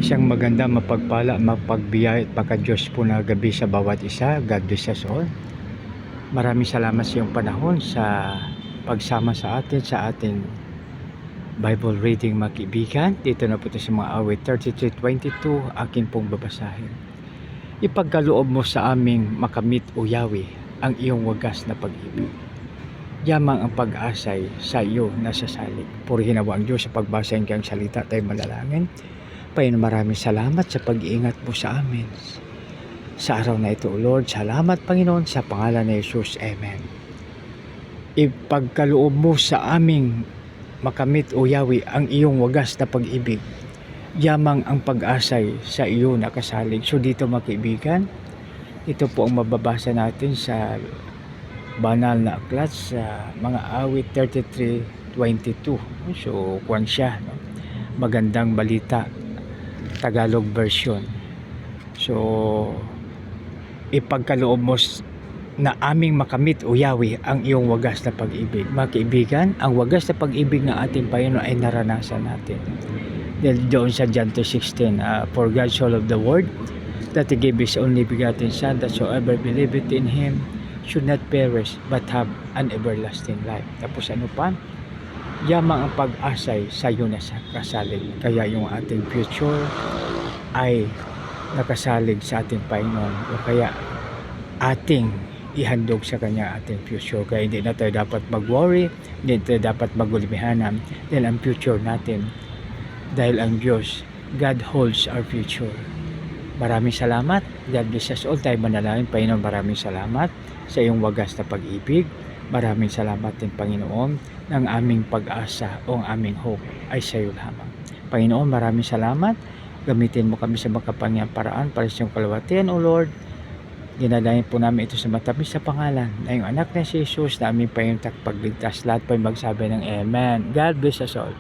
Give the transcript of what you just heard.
Isang maganda, mapagpala, mapagbiyay at pagka-Diyos po na gabi sa bawat isa. God bless us all. Maraming salamat sa iyong panahon sa pagsama sa atin sa ating Bible reading, mga kaibigan. Dito na po ito sa mga awit 33:22, akin pong babasahin. Ipagkaloob mo sa aming makamit, O Yahweh, ang iyong wagas na pag-ibig. Yamang ang pag-asay sa iyo nasasalig. Purihin nawa ang Diyos sa pagbasa ng kanyang salita. Tayo manalangin. Panginoon, maraming salamat sa pag-iingat mo sa amin sa araw na ito, O Lord. Salamat, Panginoon, sa pangalan ni Jesus. Amen. Ipagkaloob mo sa aming makamit, O Yahweh, ang iyong wagas na pag-ibig. Yamang ang pag-asay sa iyo nakasalig. So dito, mga kaibigan, ito po ang mababasa natin sa banal na aklat sa mga awit 33:22. So kuwan siya, no? Magandang balita, Tagalog version. So ipagkaloob mo na aming makamit, O Yahweh, ang iyong wagas na pag-ibig. Mga kaibigan, ang wagas na pag-ibig ng ating Panginoon ay naranasan natin. Dahil doon sa John 2:16, for God so loved the world that He gave His only begotten Son, that whoever believeth in Him should not perish but have an everlasting life. Tapos ano pa? Yamang ang pag-asay sa iyo na kasalig. Kaya yung ating future ay nakasalig sa ating Panginoon. O kaya ating ihandog sa Kanya ating future. Kaya hindi na tayo dapat mag-worry, hindi tayo dapat magulimihanan dahil ang future natin, dahil ang Diyos, God holds our future. Maraming salamat. God bless us all. Tayo manalangin. Panginoon, maraming salamat sa iyong wagas na pag-ibig. Maraming salamat din, Panginoon, ng aming pag-asa o ang aming hope ay sa iyo lamang. Panginoon, maraming salamat. Gamitin mo kami sa makapangyang paraan para sa iyong kalwatian, O Lord. Dinalayan po namin ito sa matamis sa pangalan na iyong anak na si Jesus na aming Panginoon takpagligtas. Lahat po ay magsabi ng Amen. God bless us all.